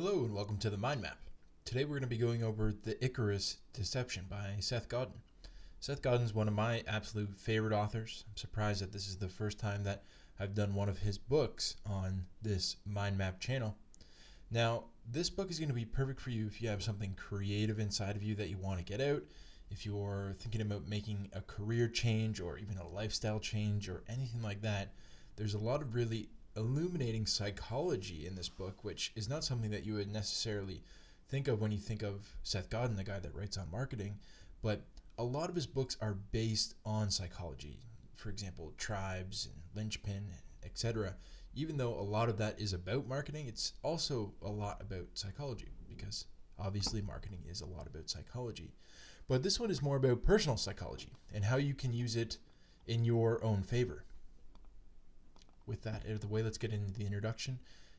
Hello and welcome to the Mind Map. Today we're going to be going over the Icarus Deception by Seth Godin. Seth Godin is one of my absolute favorite authors. I'm surprised that this is the first time that I've done one of his books on this Mind Map channel. Now, this book is going to be perfect for you if you have something creative inside of you that you want to get out, if you're thinking about making a career change or even a lifestyle change or anything like that. There's a lot of really illuminating psychology in this book, which is not something that you would necessarily think of when you think of Seth Godin, the guy that writes on marketing, but a lot of his books are based on psychology. For example, Tribes and Linchpin, etc. Even though a lot of that is about marketing, it's also a lot about psychology, because obviously marketing is a lot about psychology. But this one is more about personal psychology and how you can use it in your own favor. With that out of the way, let's get into the introduction.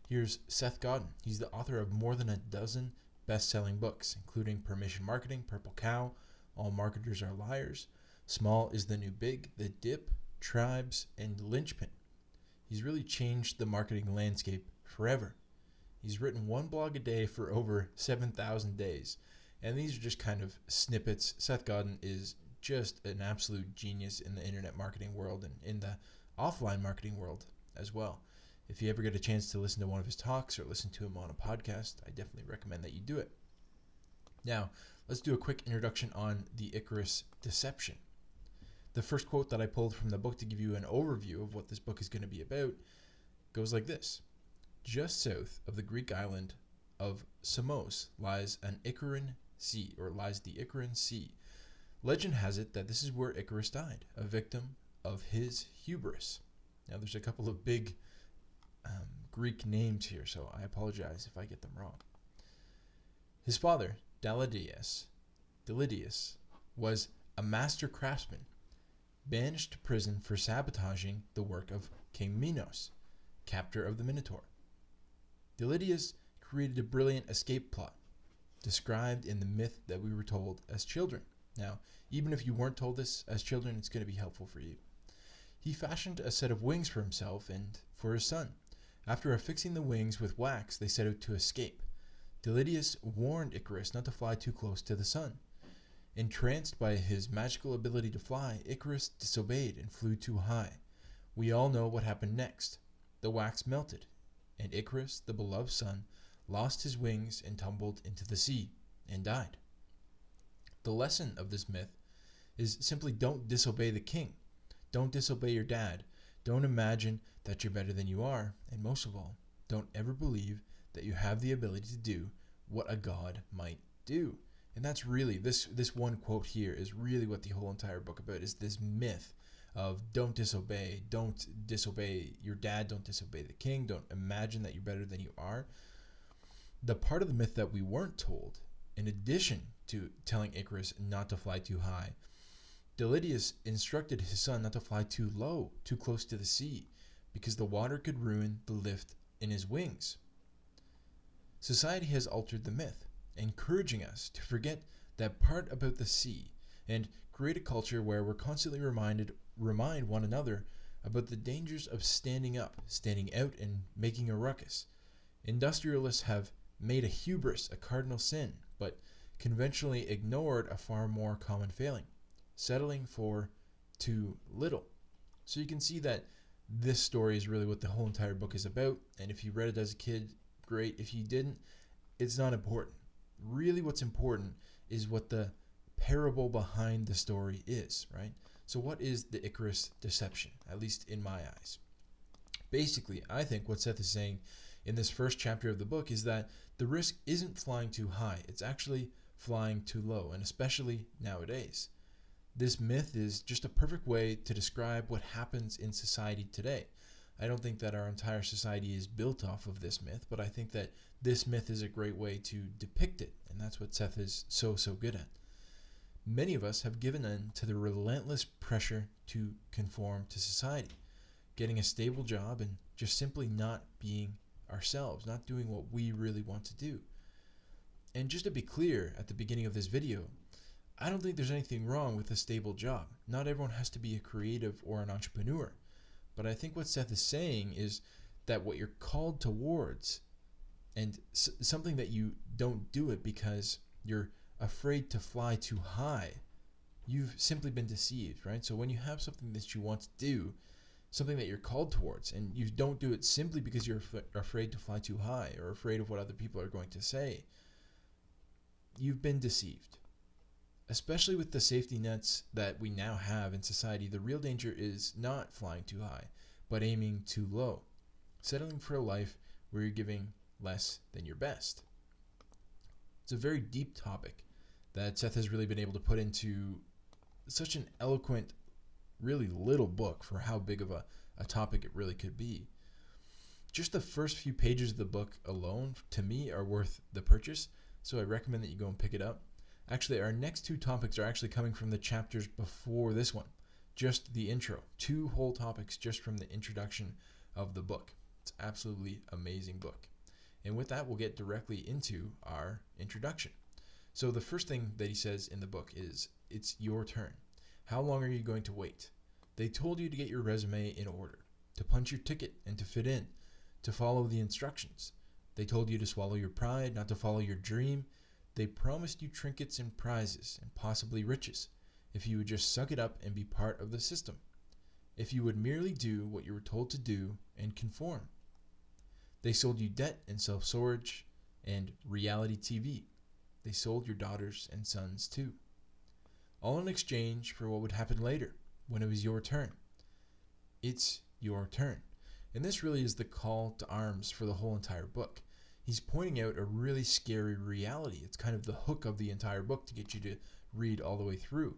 Here's Seth Godin. He's the author of more than a dozen best-selling books, including Permission Marketing, Purple Cow, All Marketers Are Liars, Small is the New Big, The Dip, Tribes, and Linchpin. He's really changed the marketing landscape forever. He's written one blog a day for over 7,000 days, and these are just kind of snippets. Seth Godin is just an absolute genius in the internet marketing world and in the offline marketing world as well. If you ever get a chance to listen to one of his talks or listen to him on a podcast, I definitely recommend that you do it. Now, let's do a quick introduction on the Icarus Deception. The first quote that I pulled from the book to give you an overview of what this book is going to be about goes like this. Just south of the Greek island of Samos lies the Icaran Sea. Legend has it that this is where Icarus died, a victim of his hubris. Now, there's a couple of big Greek names here, so I apologize if I get them wrong. His father, Dalidius, was a master craftsman, banished to prison for sabotaging the work of King Minos, captor of the Minotaur. Dalidius created a brilliant escape plot, described in the myth that we were told as children. Now, even if you weren't told this as children, it's going to be helpful for you. He fashioned a set of wings for himself and for his son. After affixing the wings with wax, they set out to escape. Dalidius warned Icarus not to fly too close to the sun. Entranced by his magical ability to fly, Icarus disobeyed and flew too high. We all know what happened next. The wax melted, and Icarus, the beloved son, lost his wings and tumbled into the sea and died. The lesson of this myth is simply don't disobey the king. Don't disobey your dad. Don't imagine that you're better than you are. And most of all, don't ever believe that you have the ability to do what a god might do. And that's really, this one quote here is really what the whole entire book about is, this myth of don't disobey your dad, don't disobey the king, don't imagine that you're better than you are. The part of the myth that we weren't told, in addition to telling Icarus not to fly too high, Dalidius instructed his son not to fly too low, too close to the sea, because the water could ruin the lift in his wings. Society has altered the myth, encouraging us to forget that part about the sea and create a culture where we're constantly remind one another about the dangers of standing up, standing out, and making a ruckus. Industrialists have made a hubris a cardinal sin, but conventionally ignored a far more common failing, settling for too little. So you can see that this story is really what the whole entire book is about, and if you read it as a kid, great. If you didn't, it's not important. Really what's important is what the parable behind the story is, right? So what is the Icarus Deception, at least in my eyes? Basically, I think what Seth is saying in this first chapter of the book is that the risk isn't flying too high, it's actually flying too low, and especially nowadays. This myth is just a perfect way to describe what happens in society today. I don't think that our entire society is built off of this myth, but I think that this myth is a great way to depict it, and that's what Seth is so good at. Many of us have given in to the relentless pressure to conform to society, getting a stable job and just simply not being ourselves, not doing what we really want to do. And just to be clear at the beginning of this video, I don't think there's anything wrong with a stable job. Not everyone has to be a creative or an entrepreneur. But I think what Seth is saying is that what you're called towards And something that you don't do it because you're afraid to fly too high, you've simply been deceived, right? So when you have something that you want to do, something that you're called towards, and you don't do it simply because you're afraid to fly too high or afraid of what other people are going to say, you've been deceived. Especially with the safety nets that we now have in society, the real danger is not flying too high, but aiming too low, settling for a life where you're giving less than your best. It's a very deep topic that Seth has really been able to put into such an eloquent, really little book for how big of a topic it really could be. Just the first few pages of the book alone, to me, are worth the purchase, so I recommend that you go and pick it up. Actually, our next two topics are actually coming from the chapters before this one, just the intro. 2 whole topics just from the introduction of the book. It's an absolutely amazing book. And with that, we'll get directly into our introduction. So the first thing that he says in the book is, it's your turn. How long are you going to wait? They told you to get your resume in order, to punch your ticket and to fit in, to follow the instructions. They told you to swallow your pride, not to follow your dream. They promised you trinkets and prizes and possibly riches if you would just suck it up and be part of the system. If you would merely do what you were told to do and conform. They sold you debt and self-storage and reality TV. They sold your daughters and sons too. All in exchange for what would happen later, when it was your turn. It's your turn. And this really is the call to arms for the whole entire book. He's pointing out a really scary reality. It's kind of the hook of the entire book to get you to read all the way through.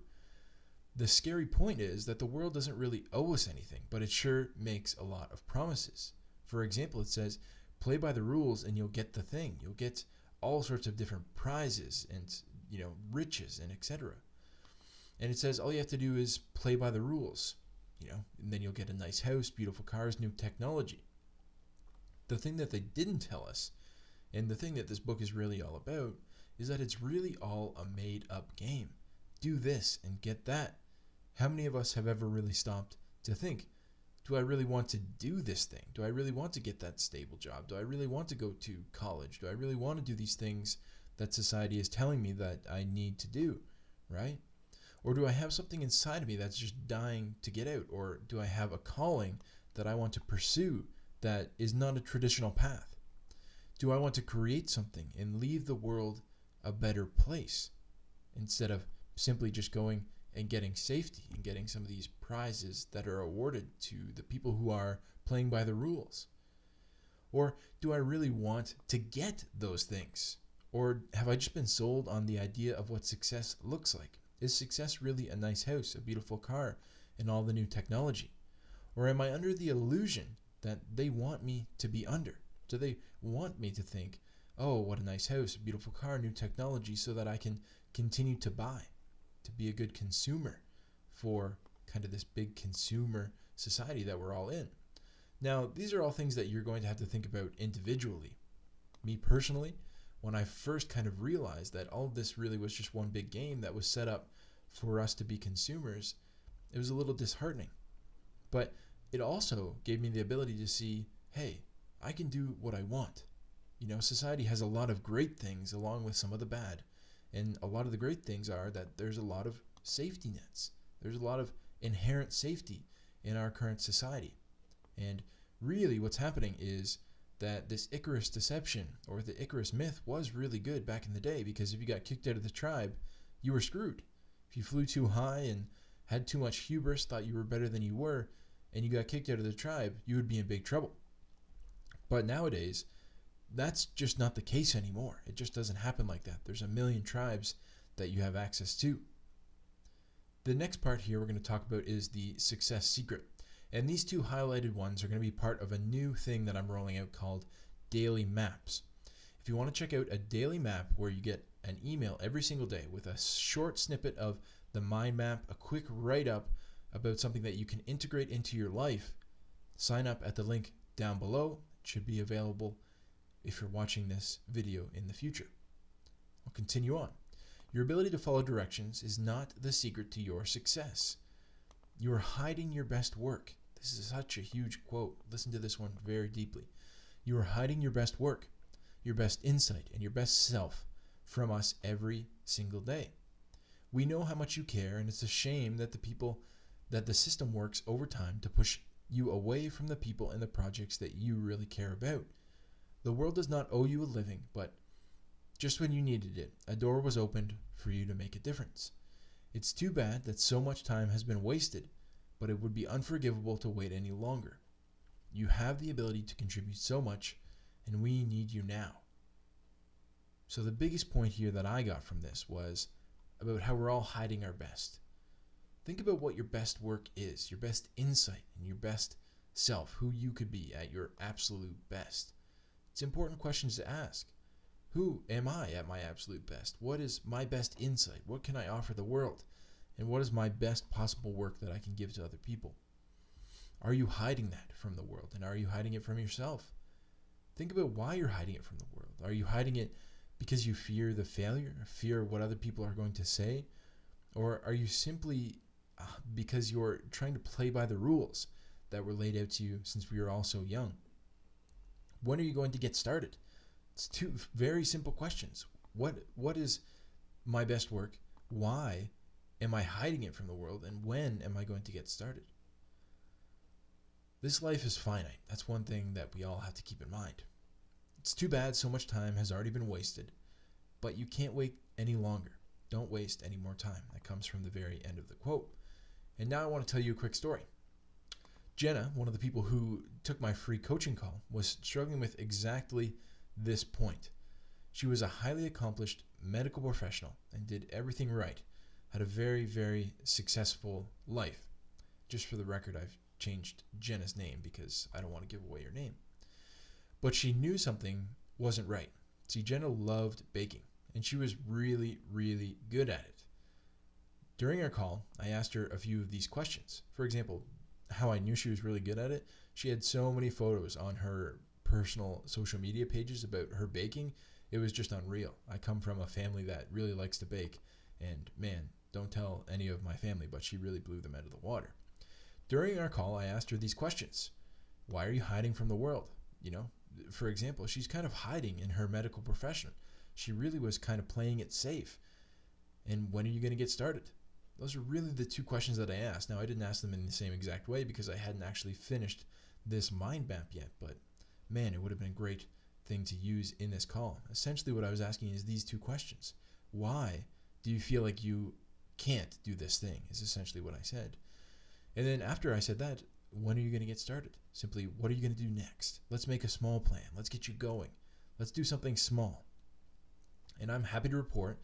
The scary point is that the world doesn't really owe us anything, but it sure makes a lot of promises. For example, it says, play by the rules and you'll get the thing. You'll get all sorts of different prizes and, riches and etc. And it says all you have to do is play by the rules, and then you'll get a nice house, beautiful cars, new technology. The thing that they didn't tell us, and the thing that this book is really all about, is that it's really all a made-up game. Do this and get that. How many of us have ever really stopped to think, do I really want to do this thing? Do I really want to get that stable job? Do I really want to go to college? Do I really want to do these things that society is telling me that I need to do, right? Or do I have something inside of me that's just dying to get out? Or do I have a calling that I want to pursue that is not a traditional path? Do I want to create something and leave the world a better place instead of simply just going and getting safety and getting some of these prizes that are awarded to the people who are playing by the rules? Or do I really want to get those things? Or have I just been sold on the idea of what success looks like? Is success really a nice house, a beautiful car, and all the new technology? Or am I under the illusion that they want me to be under? Do they want me to think, oh, what a nice house, a beautiful car, new technology, so that I can continue to buy, to be a good consumer for kind of this big consumer society that we're all in? Now, these are all things that you're going to have to think about individually. Me personally, when I first kind of realized that all of this really was just one big game that was set up for us to be consumers, it was a little disheartening. But it also gave me the ability to see, hey, I can do what I want. Society has a lot of great things along with some of the bad. And a lot of the great things are that there's a lot of safety nets. There's a lot of inherent safety in our current society. And really what's happening is that this Icarus Deception, or the Icarus myth, was really good back in the day, because if you got kicked out of the tribe, you were screwed. If you flew too high and had too much hubris, thought you were better than you were, and you got kicked out of the tribe, you would be in big trouble. But nowadays, that's just not the case anymore. It just doesn't happen like that. There's a million tribes that you have access to. The next part here we're going to talk about is the success secret. And these 2 highlighted ones are going to be part of a new thing that I'm rolling out called daily maps. If you want to check out a daily map where you get an email every single day with a short snippet of the mind map, a quick write-up about something that you can integrate into your life, sign up at the link down below. It should be available if you're watching this video in the future. I'll continue on. Your ability to follow directions is not the secret to your success. You are hiding your best work. This is such a huge quote. Listen to this one very deeply. You are hiding your best work. your best insight, and your best self from us every single day. We know how much you care, and it's a shame that the system works overtime to push you away from the people and the projects that you really care about. The world does not owe you a living, but just when you needed it, a door was opened for you to make a difference. It's too bad that so much time has been wasted, but it would be unforgivable to wait any longer. You have the ability to contribute so much, and we need you now. So the biggest point here that I got from this was about how we're all hiding our best. Think about what your best work is, your best insight, and your best self, who you could be at your absolute best. It's important questions to ask. Who am I at my absolute best? What is my best insight? What can I offer the world? And what is my best possible work that I can give to other people? Are you hiding that from the world? And are you hiding it from yourself? Think about why you're hiding it from the world. Are you hiding it because you fear the failure, fear what other people are going to say? Or are you simply because you're trying to play by the rules that were laid out to you since we were all so young? When are you going to get started? It's two very simple questions. What is my best work? Why am I hiding it from the world? And when am I going to get started? This life is finite. That's one thing that we all have to keep in mind. It's too bad so much time has already been wasted, but you can't wait any longer. Don't waste any more time. That comes from the very end of the quote. And now I want to tell you a quick story. Jenna, one of the people who took my free coaching call, was struggling with exactly this point. She was a highly accomplished medical professional and did everything right, had a very, very successful life. Just for the record, I've changed Jenna's name because I don't want to give away her name. But she knew something wasn't right. See, Jenna loved baking, and she was really, really good at it. During our call, I asked her a few of these questions. For example, how I knew she was really good at it. She had so many photos on her personal social media pages about her baking. It was just unreal. I come from a family that really likes to bake, and man, don't tell any of my family, but she really blew them out of the water. During our call, I asked her these questions. Why are you hiding from the world? For example, she's kind of hiding in her medical profession. She really was kind of playing it safe. And when are you going to get started? Those are really the two questions that I asked. Now, I didn't ask them in the same exact way because I hadn't actually finished this mind map yet, but man, it would have been a great thing to use in this call. Essentially, what I was asking is these two questions. Why do you feel like you can't do this thing is essentially what I said. And then after I said that, when are you going to get started? Simply, what are you going to do next? Let's make a small plan. Let's get you going. Let's do something small. And I'm happy to report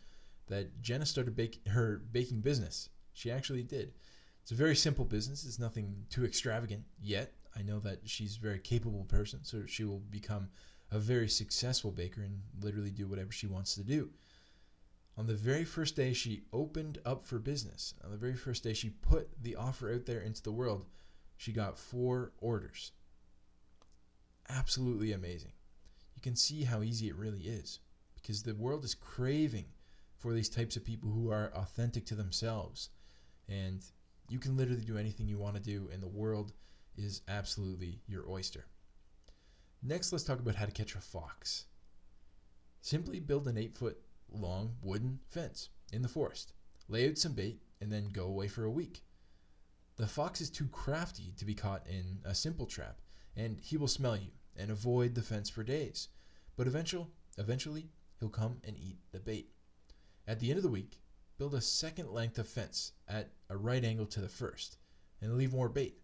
that Jenna started her baking business. She actually did. It's a very simple business. It's nothing too extravagant yet. I know that she's a very capable person, so she will become a very successful baker and literally do whatever she wants to do. On the very first day she opened up for business, on the very first day she put the offer out there into the world, she got 4 orders. Absolutely amazing. You can see how easy it really is, because the world is craving for these types of people who are authentic to themselves. And you can literally do anything you want to do, and the world is absolutely your oyster. Next, let's talk about how to catch a fox. Simply build an 8-foot long wooden fence in the forest. Lay out some bait and then go away for a week. The fox is too crafty to be caught in a simple trap, and he will smell you and avoid the fence for days. But eventually, he'll come and eat the bait. At the end of the week, build a second length of fence at a right angle to the first, and leave more bait.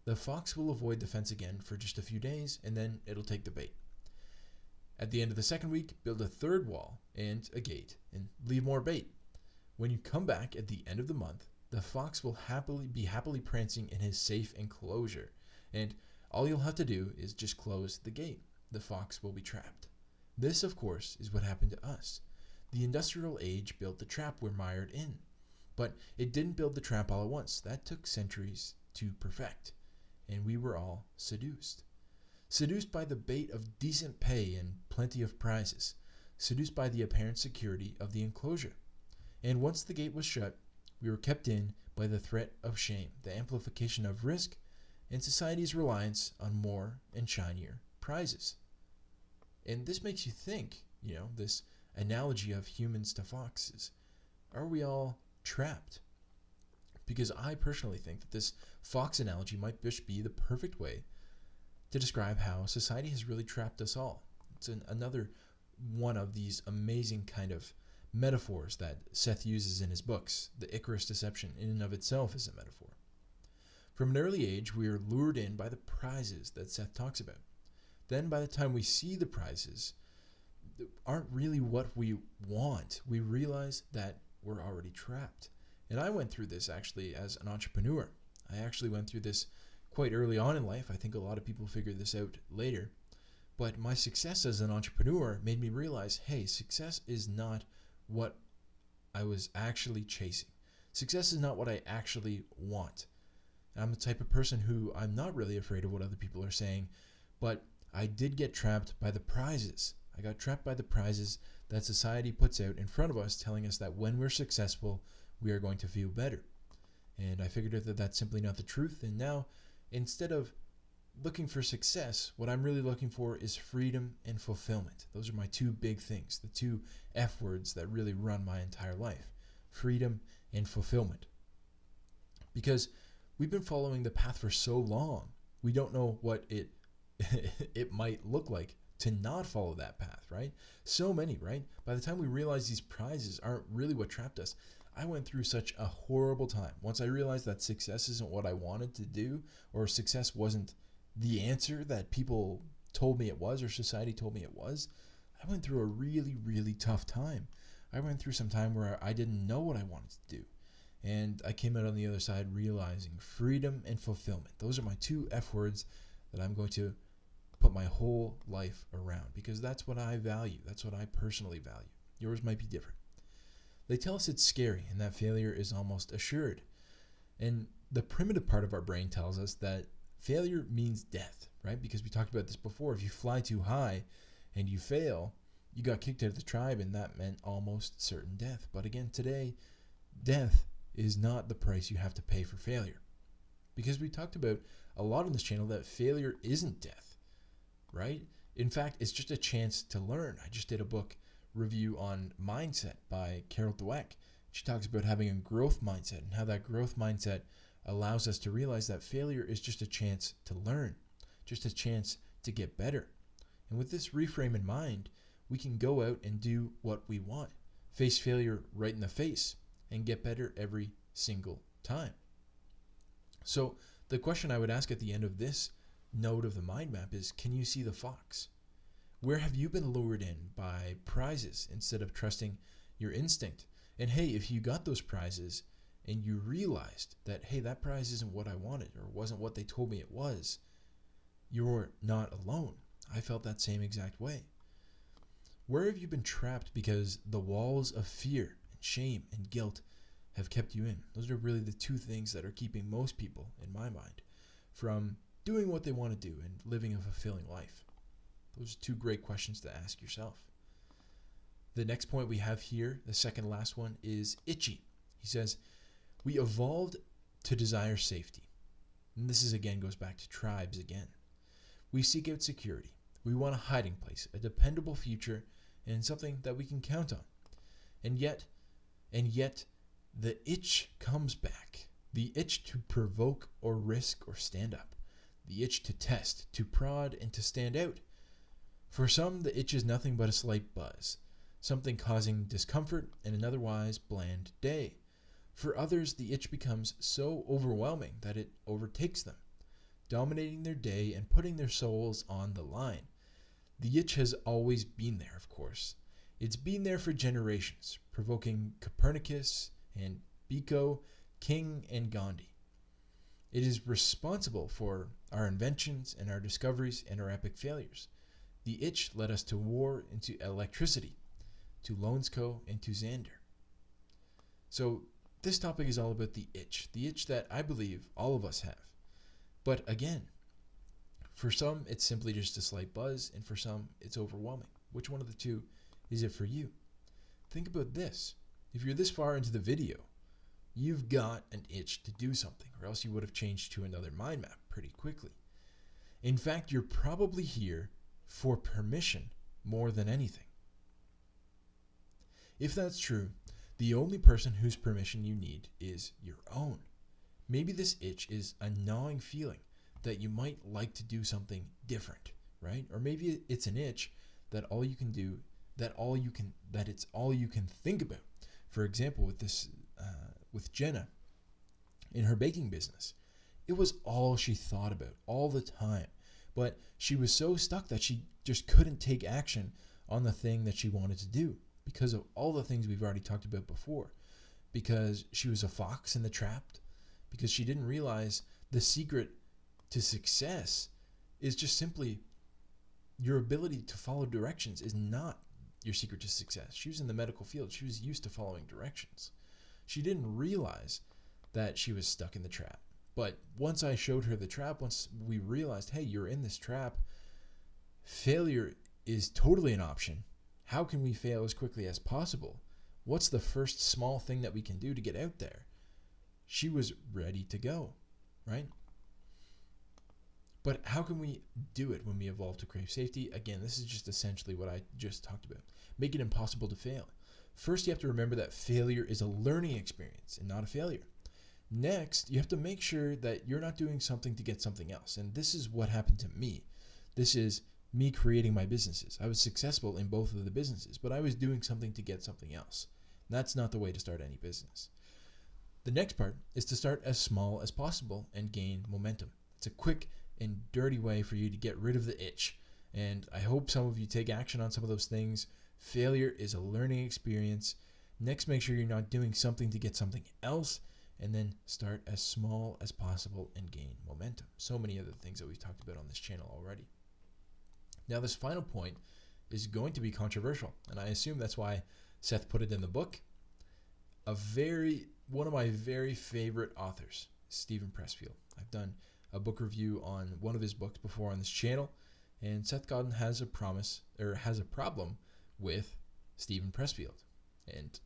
The fox will avoid the fence again for just a few days, and then it'll take the bait. At the end of the second week, build a third wall and a gate, and leave more bait. When you come back at the end of the month, the fox will be happily prancing in his safe enclosure, and all you'll have to do is just close the gate. The fox will be trapped. This, of course, is what happened to us. The industrial age built the trap we're mired in, but it didn't build the trap all at once. That took centuries to perfect, and we were all seduced. Seduced by the bait of decent pay and plenty of prizes, seduced by the apparent security of the enclosure. And once the gate was shut, we were kept in by the threat of shame, the amplification of risk, and society's reliance on more and shinier prizes. And this makes you think, this analogy of humans to foxes. Are we all trapped? Because I personally think that this fox analogy might just be the perfect way to describe how society has really trapped us all. It's another one of these amazing kind of metaphors that Seth uses in his books. The Icarus Deception in and of itself is a metaphor. From an early age, we are lured in by the prizes that Seth talks about. Then by the time we see the prizes aren't really what we want, we realize that we're already trapped. And I went through this actually as an entrepreneur. I actually went through this quite early on in life. I think a lot of people figure this out later. But my success as an entrepreneur made me realize, hey, success is not what I was actually chasing. Success is not what I actually want. I'm the type of person who I'm not really afraid of what other people are saying, but I did get trapped by the prizes. I got trapped by the prizes that society puts out in front of us, telling us that when we're successful, we are going to feel better. And I figured out that that's simply not the truth. And now, instead of looking for success, what I'm really looking for is freedom and fulfillment. Those are my two big things, the two F words that really run my entire life: freedom and fulfillment. Because we've been following the path for so long, we don't know what it might look like to not follow that path, right? So many, right? By the time we realize these prizes aren't really what trapped us, I went through such a horrible time. Once I realized that success isn't what I wanted to do, or success wasn't the answer that people told me it was, or society told me it was, I went through a really, really tough time. I went through some time where I didn't know what I wanted to do. And I came out on the other side realizing freedom and fulfillment. Those are my two F words that I'm going to put my whole life around, because that's what I value. That's what I personally value. Yours might be different. They tell us it's scary and that failure is almost assured. And the primitive part of our brain tells us that failure means death, right? Because we talked about this before. If you fly too high and you fail, you got kicked out of the tribe, and that meant almost certain death. But again, today, death is not the price you have to pay for failure. Because we talked about a lot on this channel that failure isn't death, right? In fact, it's just a chance to learn. I just did a book review on mindset by Carol Dweck. She talks about having a growth mindset and how that growth mindset allows us to realize that failure is just a chance to learn, just a chance to get better. And with this reframe in mind, we can go out and do what we want, face failure right in the face, and get better every single time. So the question I would ask at the end of this node of the mind map is, can you see the fox? Where have you been lured in by prizes instead of trusting your instinct? And hey, if you got those prizes and you realized that, hey, that prize isn't what I wanted or wasn't what they told me it was, you're not alone. I felt that same exact way. Where have you been trapped because the walls of fear and shame and guilt have kept you in? Those are really the two things that are keeping most people, in my mind, from doing what they want to do and living a fulfilling life. Those are two great questions to ask yourself. The next point we have here, the second last one, is itchy. He says, we evolved to desire safety. And this again goes back to tribes again. We seek out security. We want a hiding place, a dependable future, and something that we can count on. And yet, the itch comes back. The itch to provoke or risk or stand up. The itch to test, to prod, and to stand out. For some, the itch is nothing but a slight buzz, something causing discomfort in an otherwise bland day. For others, the itch becomes so overwhelming that it overtakes them, dominating their day and putting their souls on the line. The itch has always been there, of course. It's been there for generations, provoking Copernicus and Biko, King and Gandhi. It is responsible for our inventions and our discoveries and our epic failures. The itch led us to war and to electricity, to Lonesco and to Xander. So this topic is all about the itch that I believe all of us have. But again, for some, it's simply just a slight buzz, and for some, it's overwhelming. Which one of the two is it for you? Think about this. If you're this far into the video, you've got an itch to do something, or else you would have changed to another mind map pretty quickly. In fact, you're probably here for permission more than anything. If that's true, the only person whose permission you need is your own. Maybe this itch is a gnawing feeling that you might like to do something different, right? Or maybe it's an itch that it's all you can think about. For example, with Jenna in her baking business, it was all she thought about all the time. But she was so stuck that she just couldn't take action on the thing that she wanted to do because of all the things we've already talked about before. Because she was a fox in the trap, because she didn't realize the secret to success is just simply your ability to follow directions is not your secret to success. She was in the medical field. She was used to following directions. She didn't realize that she was stuck in the trap. But once I showed her the trap, once we realized, hey, you're in this trap, failure is totally an option. How can we fail as quickly as possible? What's the first small thing that we can do to get out there? She was ready to go, right? But how can we do it when we evolve to crave safety? Again, this is just essentially what I just talked about. Make it impossible to fail. First, you have to remember that failure is a learning experience and not a failure. Next, you have to make sure that you're not doing something to get something else. And this is what happened to me. This is me creating my businesses. I was successful in both of the businesses, but I was doing something to get something else. That's not the way to start any business. The next part is to start as small as possible and gain momentum. It's a quick and dirty way for you to get rid of the itch. And I hope some of you take action on some of those things. Failure is a learning experience. Next, make sure you're not doing something to get something else. And then start as small as possible and gain momentum. So many other things that we've talked about on this channel already. Now, this final point is going to be controversial, and I assume that's why Seth put it in the book. One of my very favorite authors, Steven Pressfield. I've done a book review on one of his books before on this channel, and Seth Godin has a problem with Steven Pressfield. And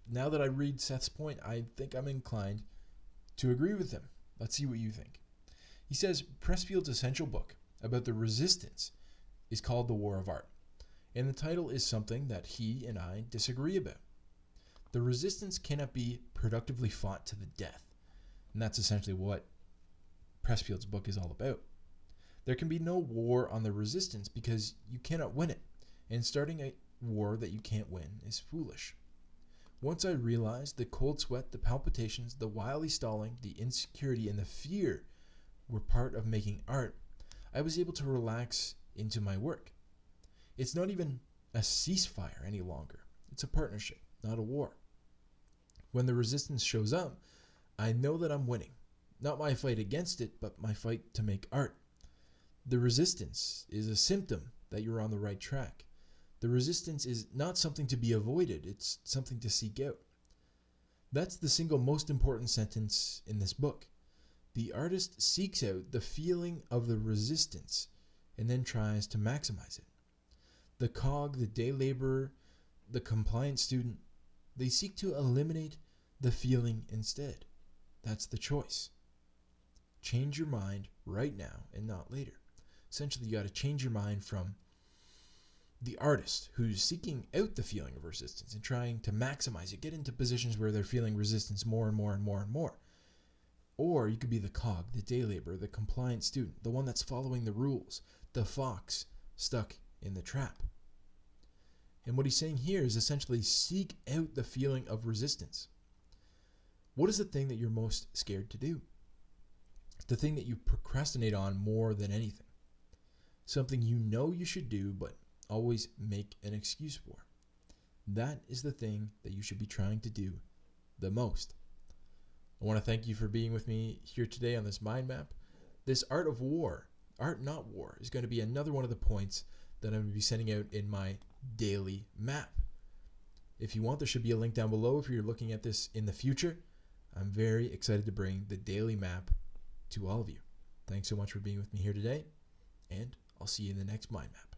now that I read Seth's point, I think I'm inclined to agree with him. Let's see what you think. He says Pressfield's essential book about the resistance is called The War of Art, and the title is something that he and I disagree about. The resistance cannot be productively fought to the death, and that's essentially what Pressfield's book is all about. There can be no war on the resistance because you cannot win it, and starting a war that you can't win is foolish. Once I realized the cold sweat, the palpitations, the wily stalling, the insecurity, and the fear were part of making art, I was able to relax into my work. It's not even a ceasefire any longer. It's a partnership, not a war. When the resistance shows up, I know that I'm winning. Not my fight against it, but my fight to make art. The resistance is a symptom that you're on the right track. The resistance is not something to be avoided, it's something to seek out. That's the single most important sentence in this book. The artist seeks out the feeling of the resistance and then tries to maximize it. The cog, the day laborer, the compliant student, they seek to eliminate the feeling instead. That's the choice. Change your mind right now and not later. Essentially, you got to change your mind from the artist who's seeking out the feeling of resistance and trying to maximize it, get into positions where they're feeling resistance more and more and more and more. Or you could be the cog, the day laborer, the compliant student, the one that's following the rules, the fox stuck in the trap. And what he's saying here is essentially seek out the feeling of resistance. What is the thing that you're most scared to do? The thing that you procrastinate on more than anything. Something you know you should do, but always make an excuse for. That is the thing that you should be trying to do the most. I want to thank you for being with me here today on this mind map. This art of war, art not war, is going to be another one of the points that I'm going to be sending out in my daily map. If you want, there should be a link down below if you're looking at this in the future. I'm very excited to bring the daily map to all of you. Thanks so much for being with me here today, and I'll see you in the next mind map.